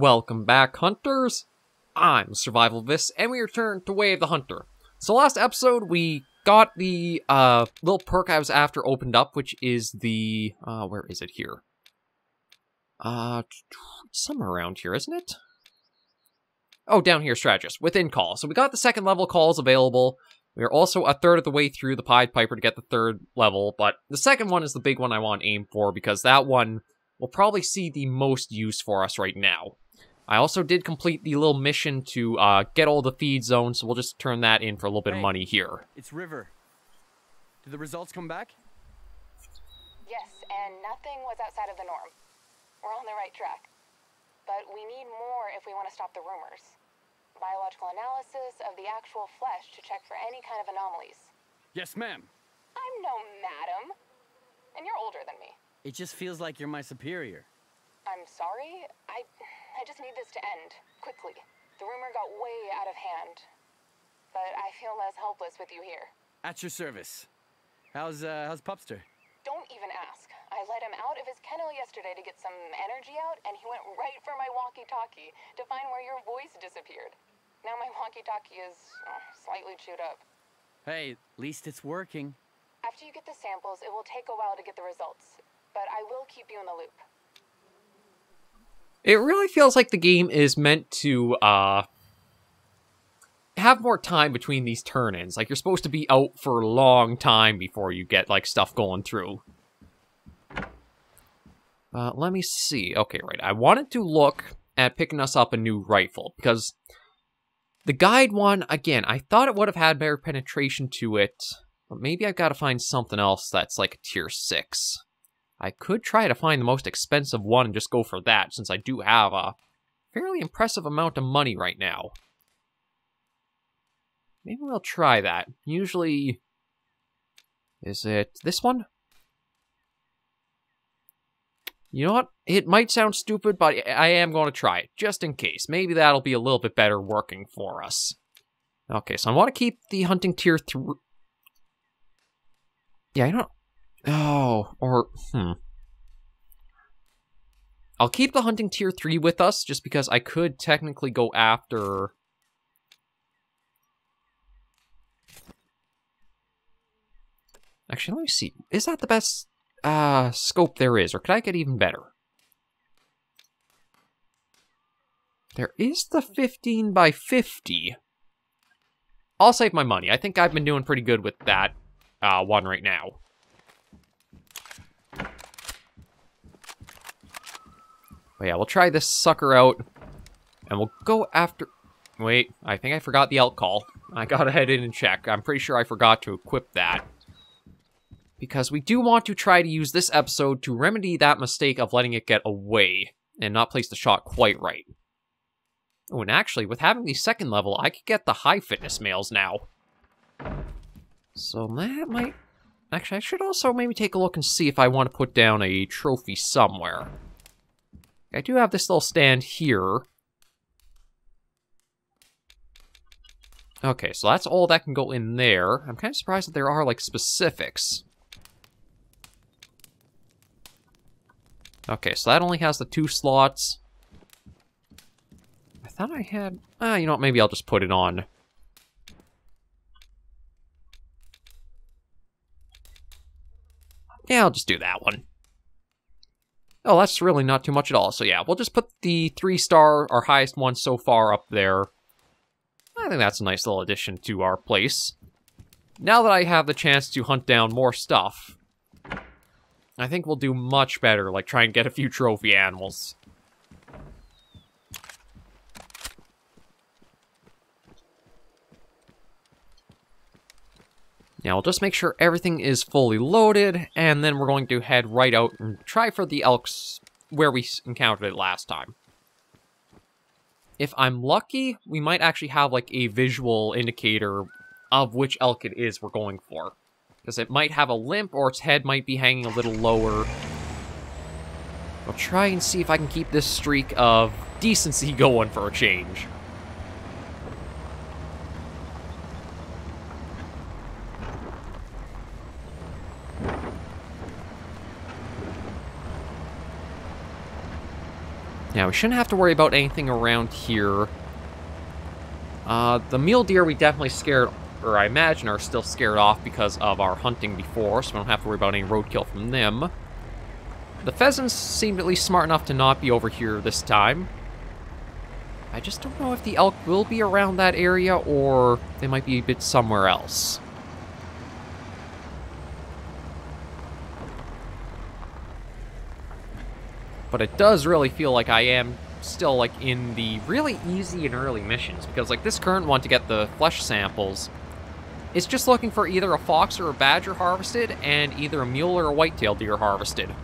Welcome back, hunters! I'm SurvivalVis, and we return to Way of the Hunter. So last episode, we got the little perk I was after opened up, which is the... where is it here? Somewhere around here, isn't it? Oh, down here, Strategist, within call. So we got the second level calls available. We are also a third of the way through the Pied Piper to get the third level, but the second one is the big one I want to aim for, because that one will probably see the most use for us right now. I also did complete the little mission to get all the feed zones, so we'll just turn that in for a little bit of money here. It's River. Did the results come back? Yes, and nothing was outside of the norm. We're on the right track. But we need more if we want to stop the rumors. Biological analysis of the actual flesh to check for any kind of anomalies. Yes, ma'am. I'm no madam. And you're older than me. It just feels like you're my superior. I'm sorry. I just need this to end. Quickly. The rumor got way out of hand. But I feel less helpless with you here. At your service. How's Pupster? Don't even ask. I let him out of his kennel yesterday to get some energy out, and he went right for my walkie-talkie to find where your voice disappeared. Now my walkie-talkie is slightly chewed up. Hey, at least it's working. After you get the samples, it will take a while to get the results, but I will keep you in the loop. It really feels like the game is meant to, have more time between these turn-ins. Like, you're supposed to be out for a long time before you get, like, stuff going through. Let me see. Okay, right. I wanted to look at picking us up a new rifle, because the guide one, again, I thought it would have had better penetration to it, but maybe I've got to find something else that's like a tier 6. I could try to find the most expensive one and just go for that, since I do have a fairly impressive amount of money right now. Maybe we'll try that. Usually... Is it this one? You know what? It might sound stupid, but I am going to try it, just in case. Maybe that'll be a little bit better working for us. Okay, so I want to keep the hunting tier 3... Yeah, I don't... Oh, or, I'll keep the hunting tier 3 with us, just because I could technically go after... Actually, let me see. Is that the best scope there is, or could I get even better? There is the 15 by 50. I'll save my money. I think I've been doing pretty good with that one right now. But yeah, we'll try this sucker out, and we'll go after... Wait, I think I forgot the elk call. I gotta head in and check. I'm pretty sure I forgot to equip that. Because we do want to try to use this episode to remedy that mistake of letting it get away, and not place the shot quite right. Oh, and actually, with having the second level, I could get the high fitness males now. So that might... Actually, I should also maybe take a look and see if I want to put down a trophy somewhere. I do have this little stand here. Okay, so that's all that can go in there. I'm kind of surprised that there are, like, specifics. Okay, so that only has the 2 slots. I thought I had... you know what, maybe I'll just put it on. Yeah, I'll just do that one. Oh, that's really not too much at all. So yeah, we'll just put the 3-star, our highest one so far, up there. I think that's a nice little addition to our place. Now that I have the chance to hunt down more stuff, I think we'll do much better, like try and get a few trophy animals. Yeah, we'll just make sure everything is fully loaded, and then we're going to head right out and try for the elks where we encountered it last time. If I'm lucky, we might actually have like a visual indicator of which elk it is we're going for. Because it might have a limp, or its head might be hanging a little lower. I'll try and see if I can keep this streak of decency going for a change. Now, we shouldn't have to worry about anything around here. The mule deer we definitely scared, or I imagine are still scared off because of our hunting before, so we don't have to worry about any roadkill from them. The pheasants seemed at least smart enough to not be over here this time. I just don't know if the elk will be around that area, or they might be a bit somewhere else. But it does really feel like I am still, like, in the really easy and early missions, because, like, this current one to get the flesh samples is just looking for either a fox or a badger harvested, and either a mule or a whitetail deer harvested.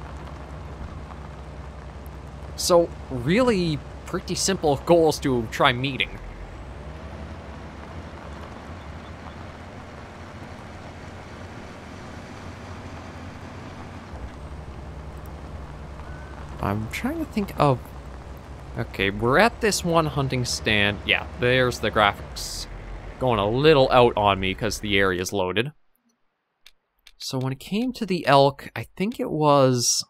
So, really pretty simple goals to try meeting. I'm trying to think of... Okay, we're at this one hunting stand. Yeah, there's the graphics going a little out on me because the area's loaded. So when it came to the elk, I think it was...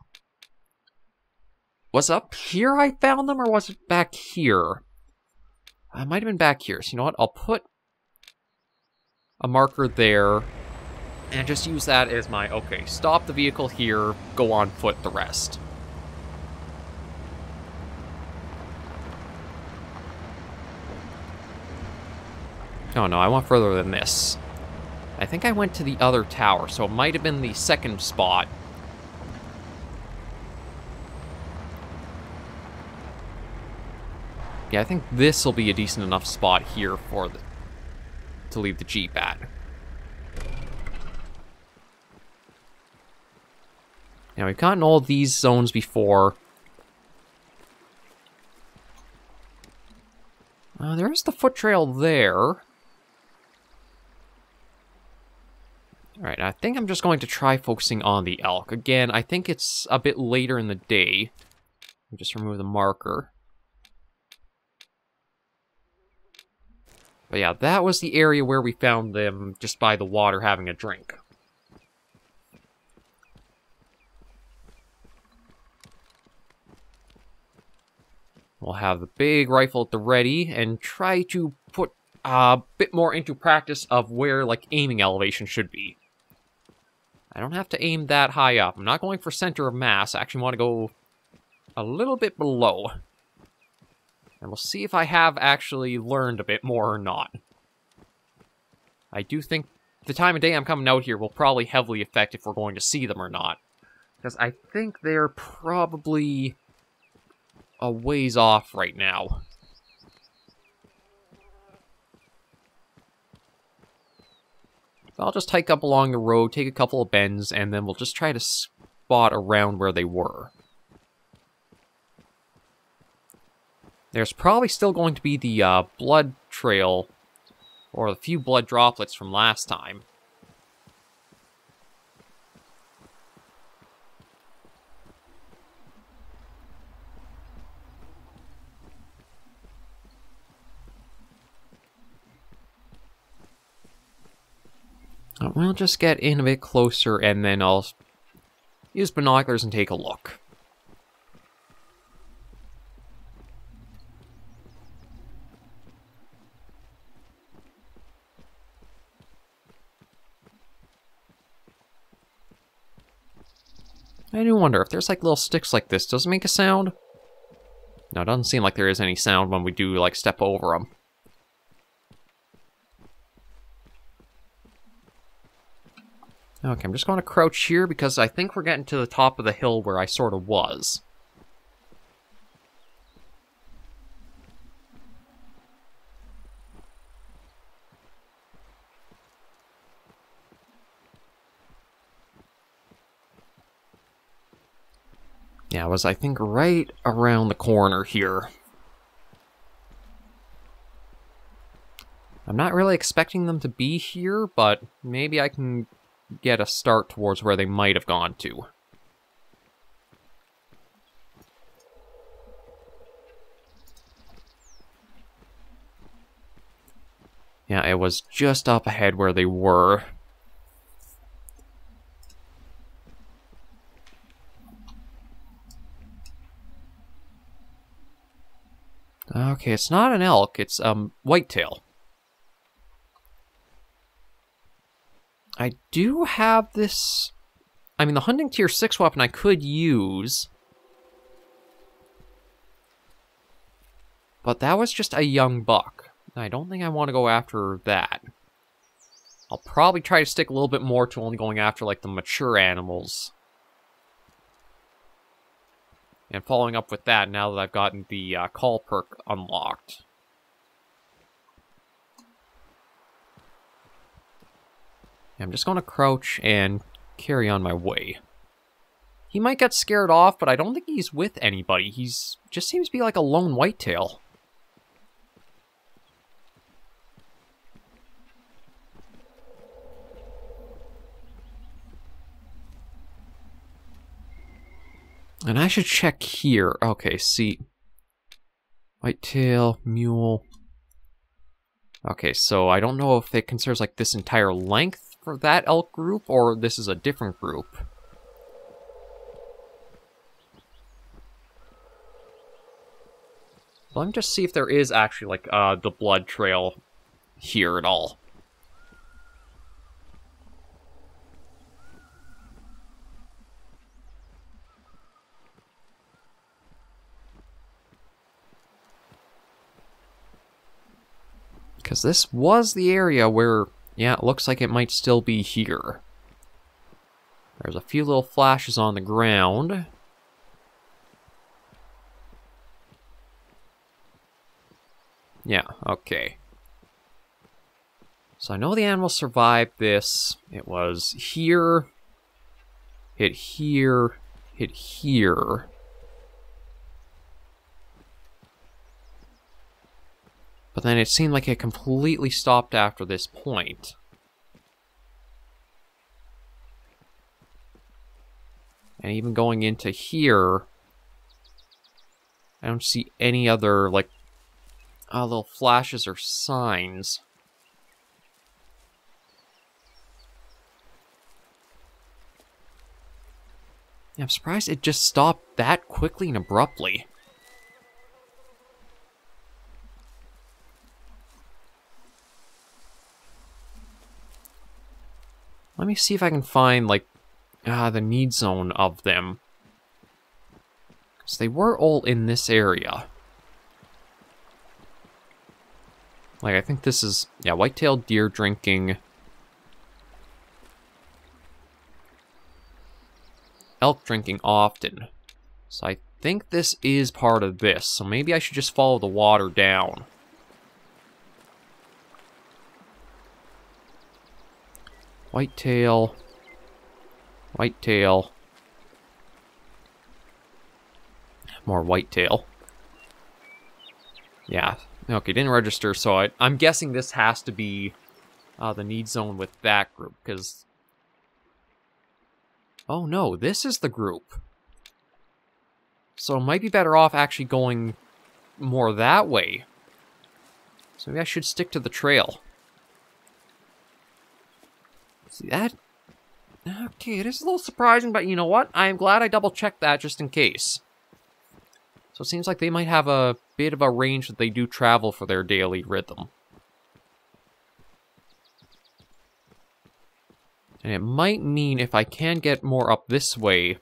Was up here I found them, or was it back here? It might have been back here. So you know what? I'll put a marker there and just use that as my, okay, stop the vehicle here, go on foot the rest. Oh no, I went further than this. I think I went to the other tower, so it might have been the second spot. Yeah, I think this will be a decent enough spot here for to leave the Jeep at. Now, we've gotten all these zones before. There's the foot trail there. Alright, I think I'm just going to try focusing on the elk. Again, I think it's a bit later in the day. I'll just remove the marker. But yeah, that was the area where we found them just by the water having a drink. We'll have the big rifle at the ready and try to put a bit more into practice of where, like, aiming elevation should be. I don't have to aim that high up. I'm not going for center of mass. I actually want to go a little bit below. And we'll see if I have actually learned a bit more or not. I do think the time of day I'm coming out here will probably heavily affect if we're going to see them or not. Because I think they're probably a ways off right now. I'll just hike up along the road, take a couple of bends, and then we'll just try to spot around where they were. There's probably still going to be the blood trail, or the few blood droplets from last time. We'll just get in a bit closer, and then I'll use binoculars and take a look. I do wonder if there's like little sticks like this, does it make a sound? No, it doesn't seem like there is any sound when we do like step over them. Okay, I'm just going to crouch here because I think we're getting to the top of the hill where I sort of was. Yeah, I was, I think, right around the corner here. I'm not really expecting them to be here, but maybe I can get a start towards where they might have gone to. Yeah, it was just up ahead where they were. Okay, it's not an elk, it's whitetail. I do have this... I mean, the hunting tier 6 weapon I could use. But that was just a young buck. I don't think I want to go after that. I'll probably try to stick a little bit more to only going after, like, the mature animals. And following up with that, now that I've gotten the call perk unlocked. I'm just going to crouch and carry on my way. He might get scared off, but I don't think he's with anybody. He's just seems to be like a lone whitetail. And I should check here. Okay, see. Whitetail, mule. Okay, so I don't know if it considers like this entire length for that elk group, or this is a different group. Let me just see if there is actually like the blood trail here at all. Because this was the area where, yeah, it looks like it might still be here. There's a few little flashes on the ground. Yeah, okay. So I know the animal survived this. It was here, hit here, hit here. But then it seemed like it completely stopped after this point. And even going into here, I don't see any other, like, little flashes or signs. Yeah, I'm surprised it just stopped that quickly and abruptly. Let me see if I can find, like, the need zone of them. Because they were all in this area. Like, I think this is, yeah, white-tailed deer drinking. Elk drinking often. So I think this is part of this. So maybe I should just follow the water down. Whitetail. Whitetail. More whitetail. Yeah. Okay, didn't register, so I'm guessing this has to be the need zone with that group, because... Oh no, this is the group. So it might be better off actually going more that way. So maybe I should stick to the trail. See that? Okay, it is a little surprising, but you know what? I am glad I double-checked that just in case. So it seems like they might have a bit of a range that they do travel for their daily rhythm. And it might mean if I can get more up this way,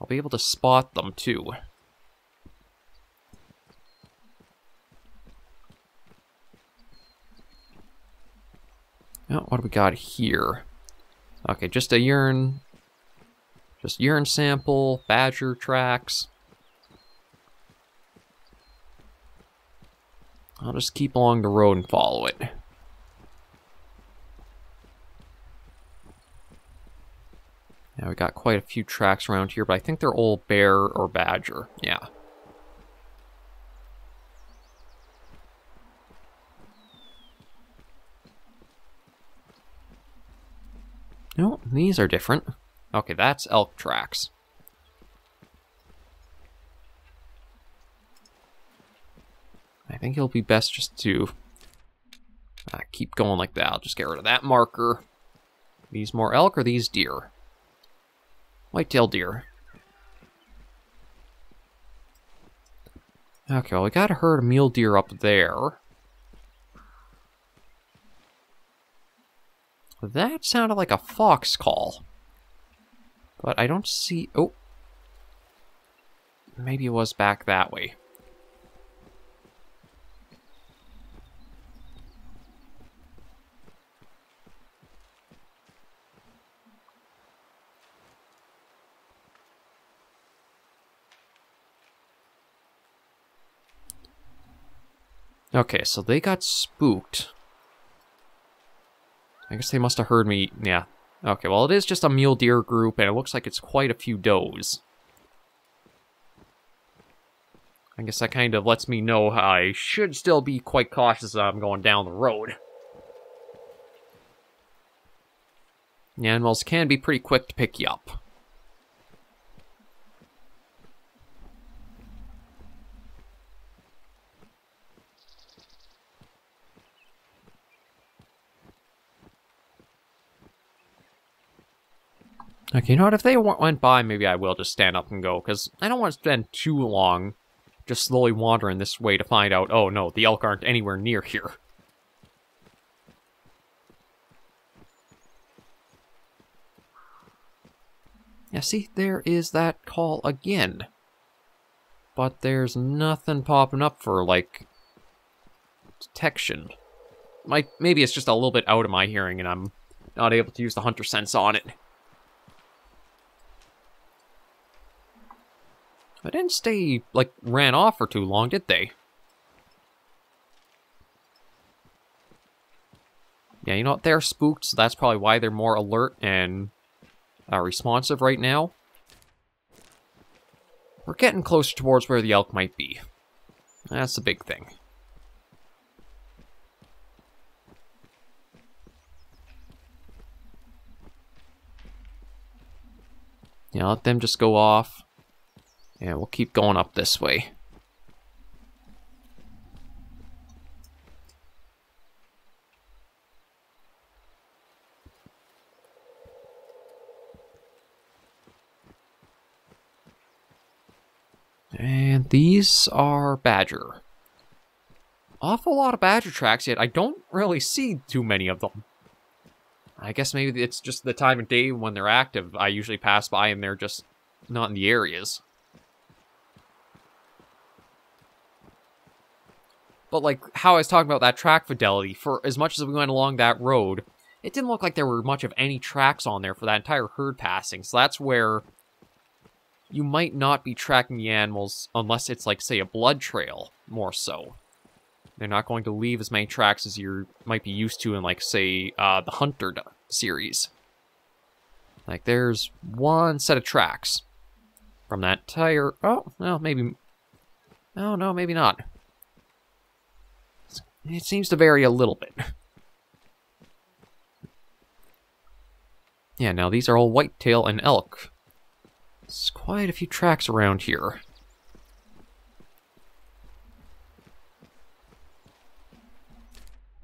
I'll be able to spot them too. Oh, what do we got here? Okay, just a urine. Just urine sample, badger tracks. I'll just keep along the road and follow it. Now we got quite a few tracks around here, but I think they're all bear or badger. Yeah. No, these are different. Okay, that's elk tracks. I think it'll be best just to keep going like that. I'll just get rid of that marker. These more elk or these deer? White-tailed deer. Okay, well, we got a herd of mule deer up there. That sounded like a fox call. But I don't see... Oh. Maybe it was back that way. Okay, so they got spooked. I guess they must have heard me. Yeah. Okay, well, it is just a mule deer group, and it looks like it's quite a few does. I guess that kind of lets me know I should still be quite cautious as I'm going down the road. The animals can be pretty quick to pick you up. Okay, you know what? If they went by, maybe I will just stand up and go, because I don't want to spend too long just slowly wandering this way to find out, oh no, the elk aren't anywhere near here. Yeah, see, there is that call again. But there's nothing popping up for, like, detection. Maybe it's just a little bit out of my hearing and I'm not able to use the hunter sense on it. I didn't stay, like, ran off for too long, did they? Yeah, you know what? They're spooked, so that's probably why they're more alert and responsive right now. We're getting closer towards where the elk might be. That's the big thing. Yeah, let them just go off. Yeah, we'll keep going up this way. And these are badger. Awful lot of badger tracks, yet I don't really see too many of them. I guess maybe it's just the time of day when they're active. I usually pass by and they're just not in the areas. But like how I was talking about that track fidelity, for as much as we went along that road, it didn't look like there were much of any tracks on there for that entire herd passing. So that's where you might not be tracking the animals unless it's like, say, a blood trail, more so. They're not going to leave as many tracks as you might be used to in, like, say, the Hunter series. Like, there's one set of tracks from that entire... Oh, well, maybe... Oh, no, maybe not. It seems to vary a little bit. Yeah, now these are all whitetail and elk. There's quite a few tracks around here.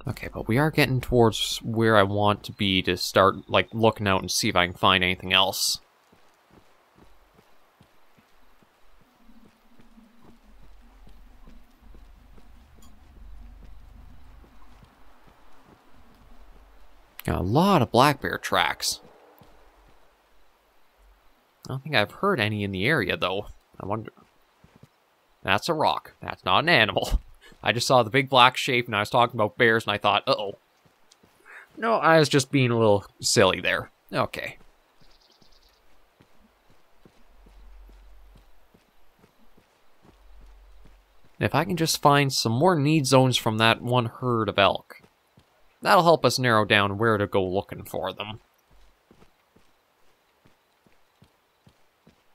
Okay, but we are getting towards where I want to be to start, like, looking out and see if I can find anything else. Got a lot of black bear tracks. I don't think I've heard any in the area, though. I wonder... That's a rock. That's not an animal. I just saw the big black shape, and I was talking about bears, and I thought, uh-oh. No, I was just being a little silly there. Okay. If I can just find some more need zones from that one herd of elk, that'll help us narrow down where to go looking for them.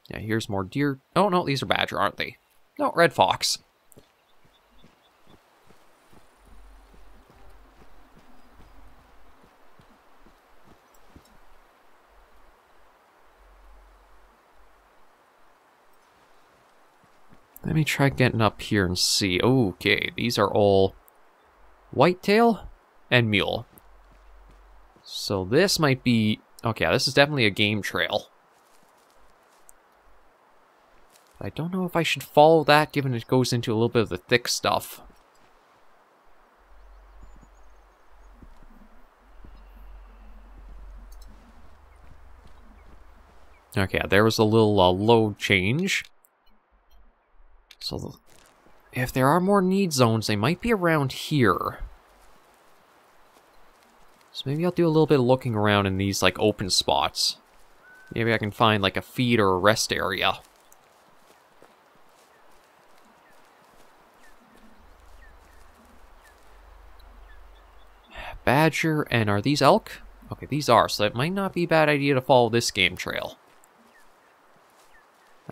Yeah, here's more deer. Oh, no, these are badger, aren't they? No, red fox. Let me try getting up here and see. Okay, these are all whitetail and mule. So this might be... Okay, this is definitely a game trail. I don't know if I should follow that, given it goes into a little bit of the thick stuff. Okay, there was a little load change. So, if there are more need zones, they might be around here. So maybe I'll do a little bit of looking around in these, like, open spots. Maybe I can find, like, a feed or a rest area. Badger, and are these elk? Okay, these are, so it might not be a bad idea to follow this game trail.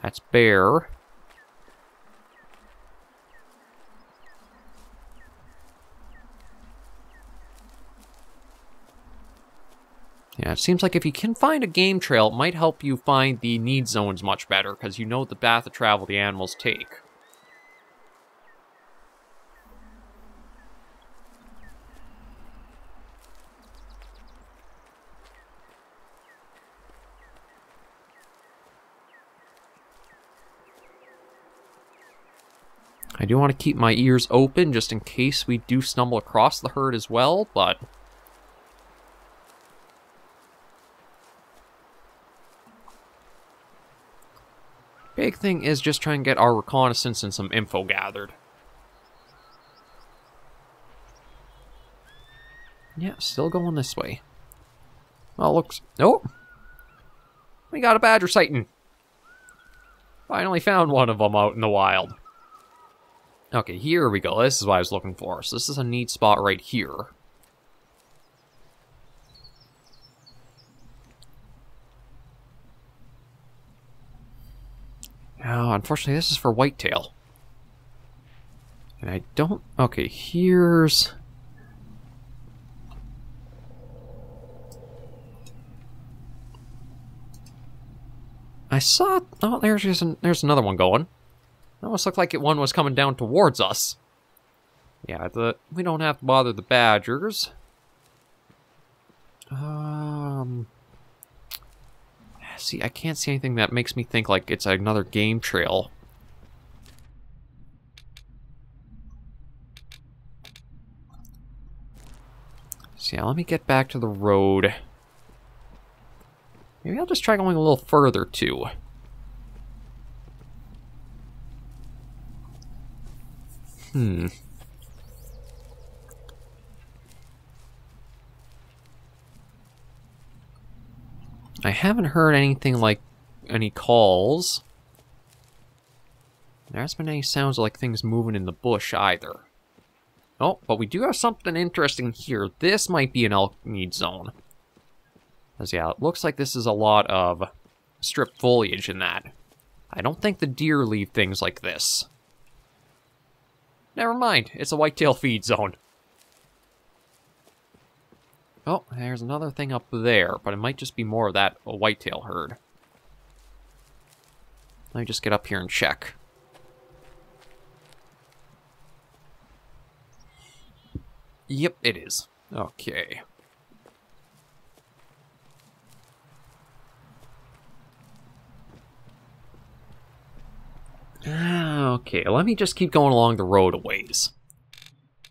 That's bear. Yeah, it seems like if you can find a game trail, it might help you find the need zones much better, because you know the path of travel the animals take. I do want to keep my ears open just in case we do stumble across the herd as well, but... big thing is just try and get our reconnaissance and some info gathered. Yeah, still going this way. Well, looks... oh! We got a badger sighting! Finally found one of them out in the wild. Okay, here we go. This is what I was looking for. So this is a neat spot right here. Oh, unfortunately, this is for whitetail. And I don't... okay, here's... I saw... oh, there's another one going. Almost looked like one was coming down towards us. Yeah, we don't have to bother the badgers. See, I can't see anything that makes me think like it's another game trail. So yeah, let me get back to the road. Maybe I'll just try going a little further too. I haven't heard anything like any calls. There hasn't been any sounds like things moving in the bush either. Oh, but we do have something interesting here. This might be an elk need zone. Because yeah, it looks like this is a lot of stripped foliage in that. I don't think the deer leave things like this. Never mind, it's a whitetail feed zone. Oh, there's another thing up there, but it might just be more of that whitetail herd. Let me just get up here and check. Yep, it is. Okay. Okay, let me just keep going along the road a ways.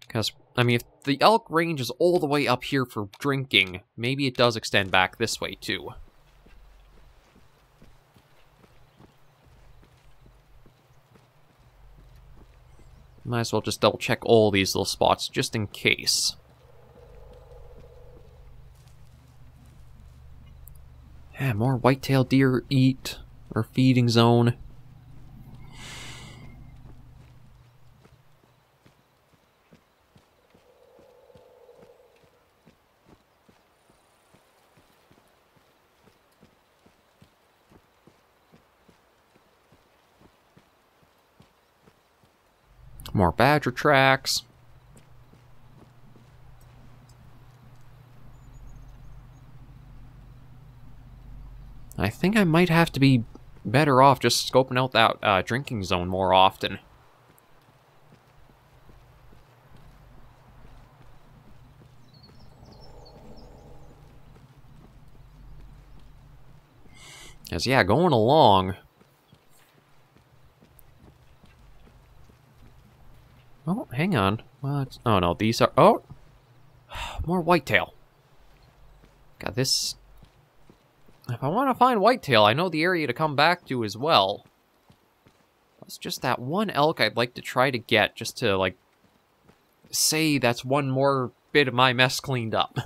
Because, I mean, if the elk range is all the way up here for drinking, maybe it does extend back this way, too. Might as well just double check all these little spots, just in case. Yeah, more whitetail deer eat, or feeding zone. More badger tracks. I think I might have to be better off just scoping out that drinking zone more often. As yeah, going along. Oh, hang on. What? Oh, no, these are... Oh! More whitetail. Got this... If I want to find whitetail, I know the area to come back to as well. It's just that one elk I'd like to try to get, just to, like, say that's one more bit of my mess cleaned up.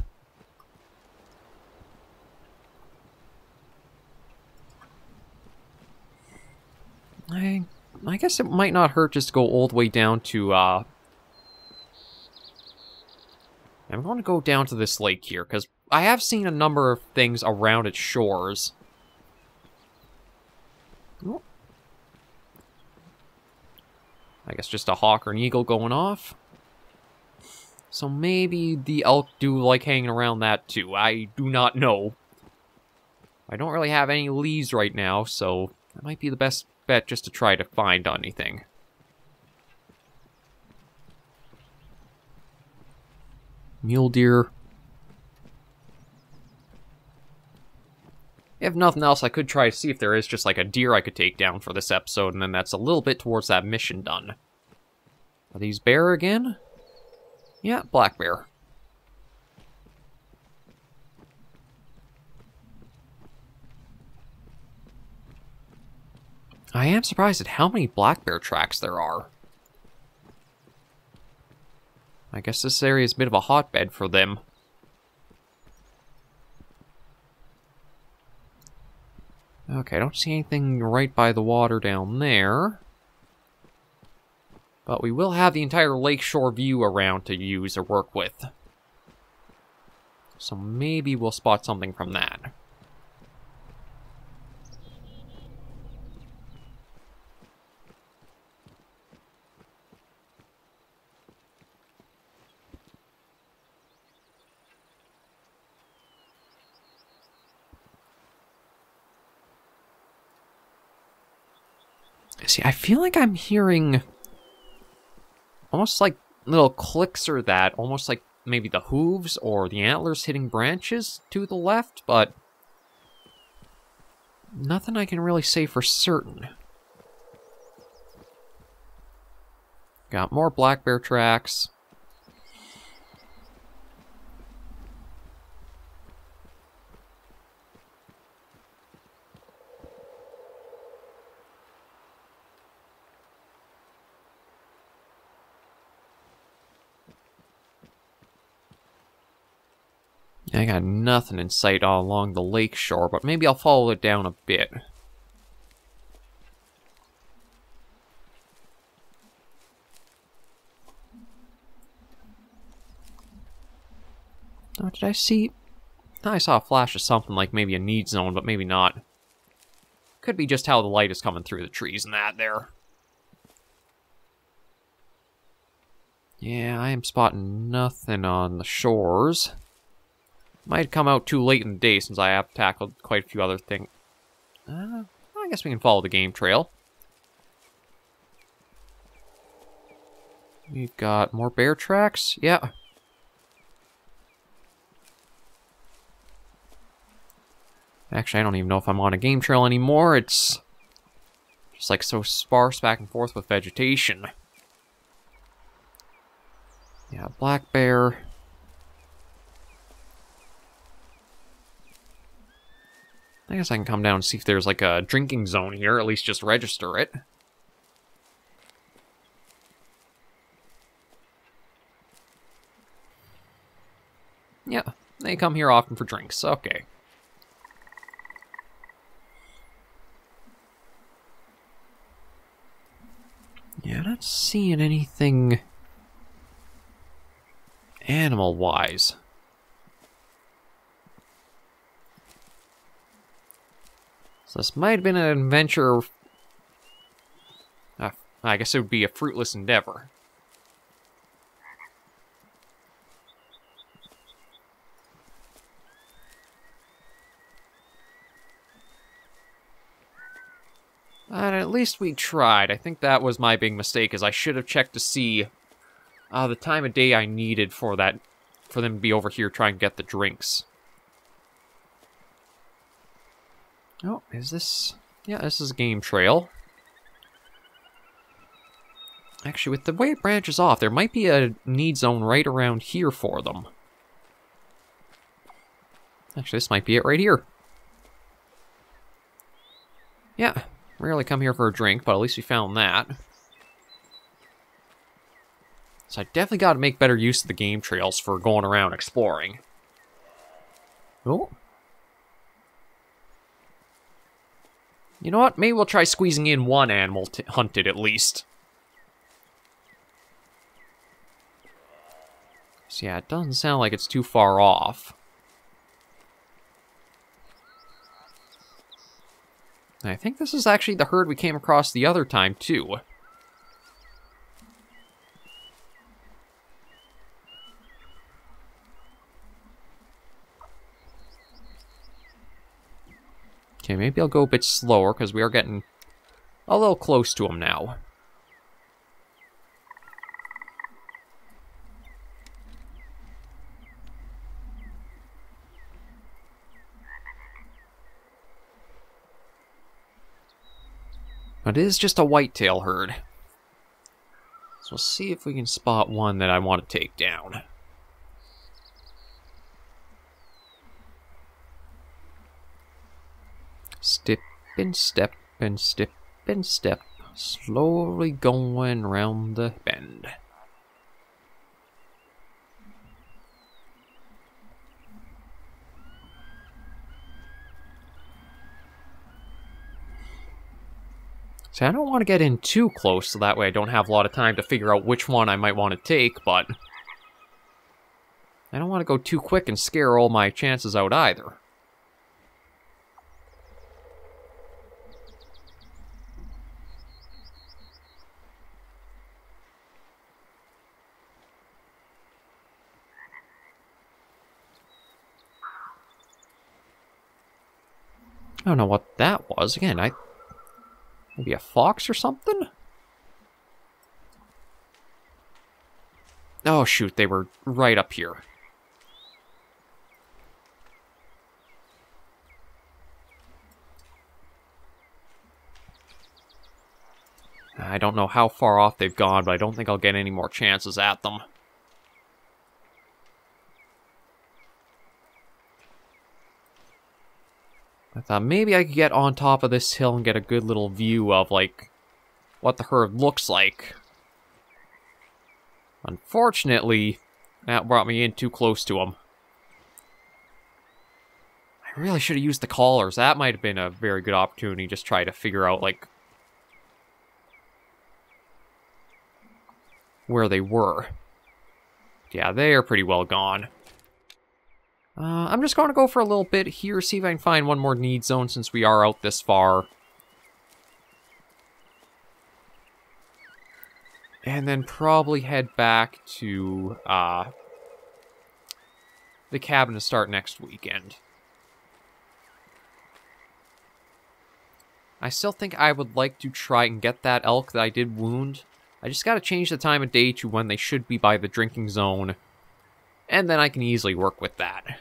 I guess it might not hurt just to go all the way down to, I'm going to go down to this lake here, because I have seen a number of things around its shores. Oh. I guess just a hawk or an eagle going off. So maybe the elk do like hanging around that too. I do not know. I don't really have any leaves right now, so that might be the best bet just to try to find anything. Mule deer. If nothing else, I could try to see if there is just like a deer I could take down for this episode, and then that's a little bit towards that mission done. Are these bear again? Yeah, black bear. I am surprised at how many black bear tracks there are. I guess this area is a bit of a hotbed for them. Okay, I don't see anything right by the water down there. But we will have the entire lakeshore view around to use or work with. So maybe we'll spot something from that. See, I feel like I'm hearing almost like little clicks or that, almost like maybe the hooves or the antlers hitting branches to the left, but nothing I can really say for certain. Got more black bear tracks. I got nothing in sight all along the lake shore, but maybe I'll follow it down a bit. Oh, did I see... I saw a flash of something like maybe a need zone, but maybe not. Could be just how the light is coming through the trees and that there. Yeah, I am spotting nothing on the shores. Might come out too late in the day since I have tackled quite a few other things. I guess we can follow the game trail. We've got more bear tracks. Yeah. Actually, I don't even know if I'm on a game trail anymore. It's just like so sparse back and forth with vegetation. Yeah, black bear. I guess I can come down and see if there's like a drinking zone here, at least just register it. Yeah, they come here often for drinks, okay. Yeah, not seeing anything animal-wise. So this might have been an adventure... I guess it would be a fruitless endeavor. But at least we tried. I think that was my big mistake, is I should have checked to see the time of day I needed for them to be over here trying to get the drinks. Oh, is this... Yeah, this is a game trail. Actually, with the way it branches off, there might be a need zone right around here for them. Actually, this might be it right here. Yeah, rarely come here for a drink, but at least we found that. So I definitely got to make better use of the game trails for going around exploring. Oh. You know what? Maybe we'll try squeezing in one animal hunted at least. So yeah, it doesn't sound like it's too far off. I think this is actually the herd we came across the other time, too. Okay, maybe I'll go a bit slower, because we are getting a little close to them now. But it is just a whitetail herd. So we'll see if we can spot one that I want to take down. Step and step and step and step. Slowly going round the bend. See, I don't want to get in too close, so that way I don't have a lot of time to figure out which one I might want to take, but I don't want to go too quick and scare all my chances out either. I don't know what that was. Again, maybe a fox or something? Oh, shoot, they were right up here. I don't know how far off they've gone, but I don't think I'll get any more chances at them. I thought maybe I could get on top of this hill and get a good little view of, like, what the herd looks like. Unfortunately, that brought me in too close to them. I really should have used the collars. That might have been a very good opportunity, just try to figure out, like, where they were. Yeah, they are pretty well gone. I'm just going to go for a little bit here, see if I can find one more need zone since we are out this far. And then probably head back to the cabin to start next weekend. I still think I would like to try and get that elk that I did wound. I just got to change the time of day to when they should be by the drinking zone. And then I can easily work with that.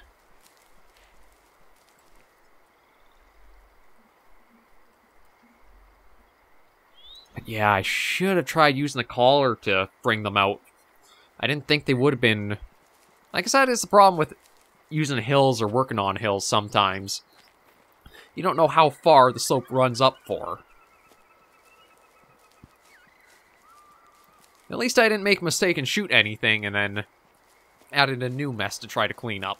But yeah, I should have tried using the collar to bring them out. I didn't think they would have been... Like I said, it's the problem with using hills or working on hills sometimes. You don't know how far the slope runs up for. At least I didn't make a mistake and shoot anything and then added a new mess to try to clean up.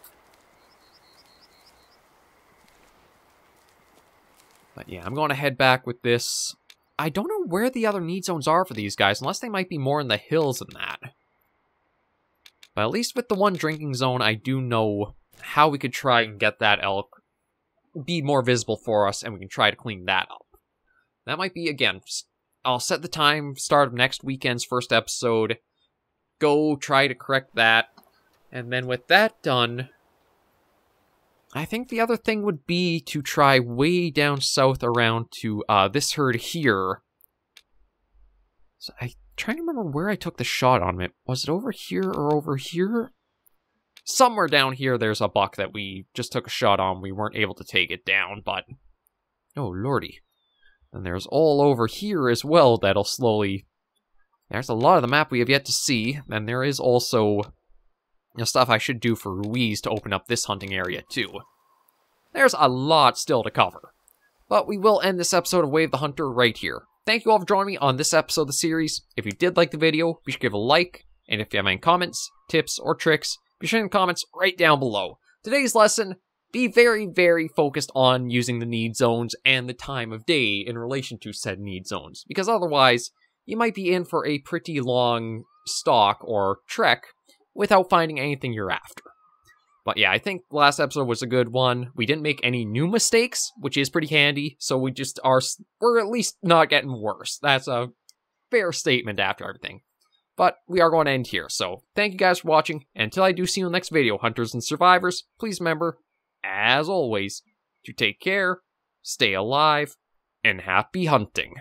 But yeah, I'm going to head back with this. I don't know where the other need zones are for these guys, unless they might be more in the hills than that. But at least with the one drinking zone, I do know how we could try and get that elk be more visible for us, and we can try to clean that up. That might be, again, I'll set the time, start of next weekend's first episode, go try to correct that, and then with that done, I think the other thing would be to try way down south around to this herd here. So I'm trying to remember where I took the shot on it. Was it over here or over here? Somewhere down here there's a buck that we just took a shot on. We weren't able to take it down, but... Oh, lordy. And there's all over here as well that'll slowly There's a lot of the map we have yet to see, and there is also stuff I should do for Ruiz to open up this hunting area too. There's a lot still to cover. But we will end this episode of Way of the Hunter right here. Thank you all for joining me on this episode of the series. If you did like the video, be sure to give a like, and if you have any comments, tips, or tricks, be sure in the comments right down below. Today's lesson, be very, very focused on using the need zones and the time of day in relation to said need zones, because otherwise, you might be in for a pretty long stalk or trek without finding anything you're after. But yeah, I think the last episode was a good one. We didn't make any new mistakes, which is pretty handy, so we're at least not getting worse. That's a fair statement after everything. But we are going to end here, so thank you guys for watching, and until I do see you in the next video, Hunters and Survivors, please remember, as always, to take care, stay alive, and happy hunting.